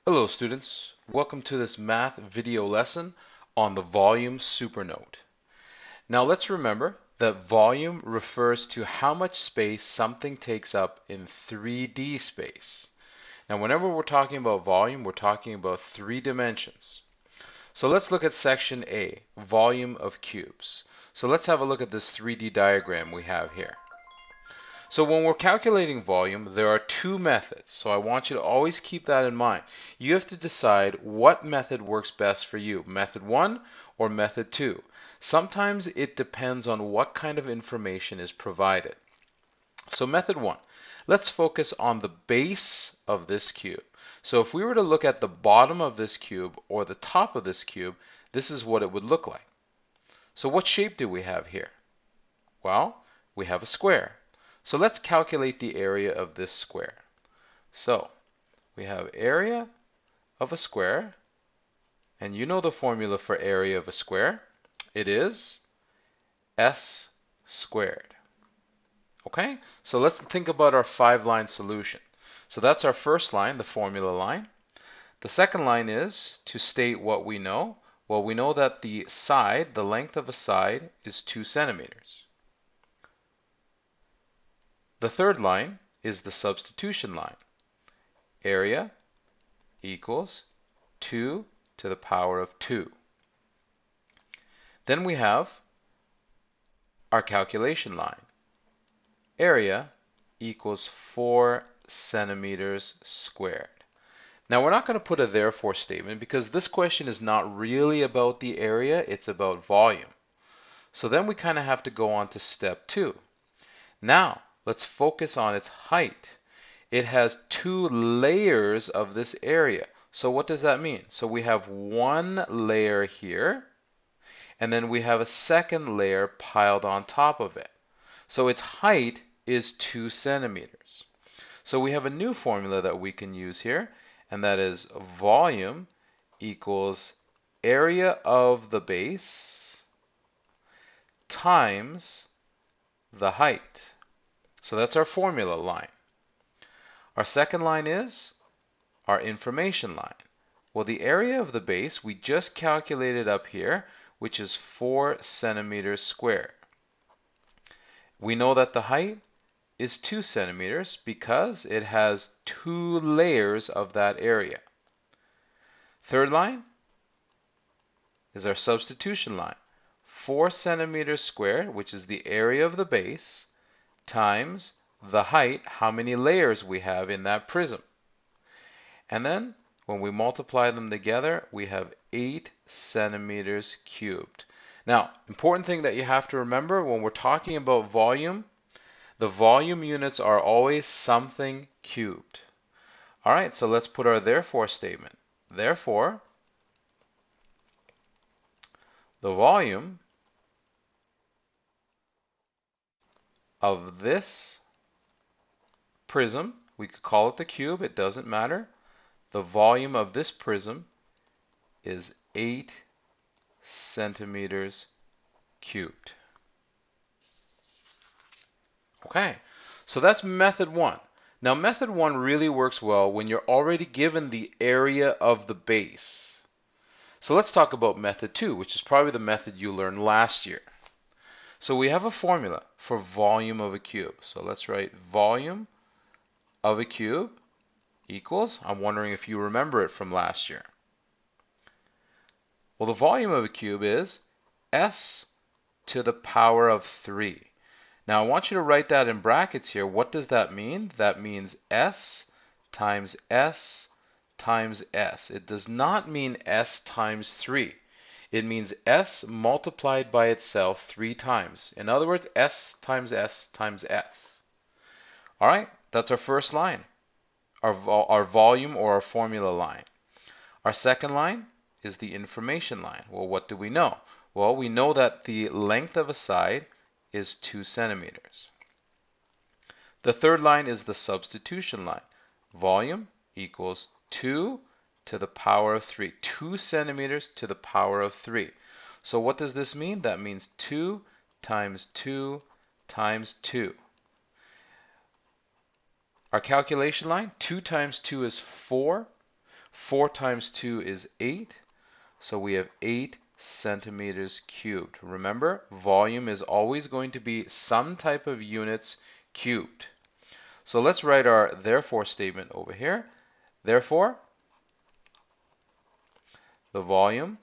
Hello students, welcome to this math video lesson on the volume supernode. Now let's remember that volume refers to how much space something takes up in 3D space. Now whenever we're talking about volume, we're talking about three dimensions. So let's look at section A, volume of cubes. So let's have a look at this 3D diagram we have here. So when we're calculating volume, there are two methods. So I want you to always keep that in mind. You have to decide what method works best for you, method 1 or method 2. Sometimes it depends on what kind of information is provided. So method 1, let's focus on the base of this cube. So if we were to look at the bottom of this cube or the top of this cube, this is what it would look like. So what shape do we have here? Well, we have a square. So let's calculate the area of this square. So we have area of a square, and you know the formula for area of a square. It is s squared. Okay, so let's think about our 5-line solution. So that's our first line, the formula line. The second line is to state what we know. Well, we know that the side, the length of a side, is 2 centimeters. The third line is the substitution line. Area equals 2 to the power of 2. Then we have our calculation line. Area equals 4 centimeters squared. Now we're not going to put a therefore statement because this question is not really about the area, it's about volume. So then we kind of have to go on to step 2. Now let's focus on its height. It has 2 layers of this area. So what does that mean? So we have one layer here, and then we have a second layer piled on top of it. So its height is 2 centimeters. So we have a new formula that we can use here, and that is volume equals area of the base times the height. So that's our formula line. Our second line is our information line. Well, the area of the base we just calculated up here, which is 4 centimeters squared. We know that the height is 2 centimeters because it has 2 layers of that area. Third line is our substitution line. 4 centimeters squared, which is the area of the base, times the height, how many layers we have in that prism. And then when we multiply them together, we have 8 centimeters cubed. Now, important thing that you have to remember when we're talking about volume, the volume units are always something cubed. All right, so let's put our therefore statement. Therefore, the volume of this prism, we could call it the cube, it doesn't matter. The volume of this prism is 8 centimeters cubed. Okay, so that's method 1. Now method 1 really works well when you're already given the area of the base. So let's talk about method 2, which is probably the method you learned last year. So we have a formula for volume of a cube. So let's write volume of a cube equals, I'm wondering if you remember it from last year. Well, the volume of a cube is s to the power of 3. Now I want you to write that in brackets here. What does that mean? That means s times s times s. It does not mean s times 3. It means s multiplied by itself 3 times. In other words, s times s times s. All right, that's our first line, our volume or our formula line. Our second line is the information line. Well, what do we know? Well, we know that the length of a side is 2 centimeters. The third line is the substitution line. Volume equals 2 to the power of 3. 2 centimeters to the power of 3. So what does this mean? That means 2 times 2 times 2. Our calculation line, 2 times 2 is 4. 4 times 2 is 8. So we have 8 centimeters cubed. Remember, volume is always going to be some type of units cubed. So let's write our therefore statement over here. Therefore, the volume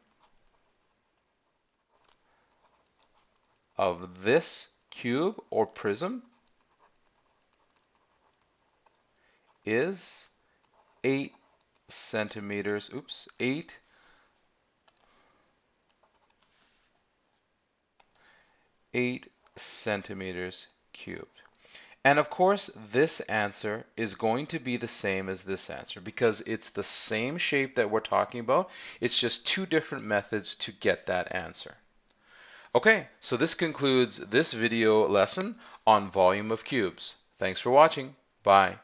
of this cube or prism is 8 centimeters, 8 centimeters cubed. And of course, this answer is going to be the same as this answer because it's the same shape that we're talking about. It's just two different methods to get that answer. Okay, so this concludes this video lesson on volume of cubes. Thanks for watching. Bye.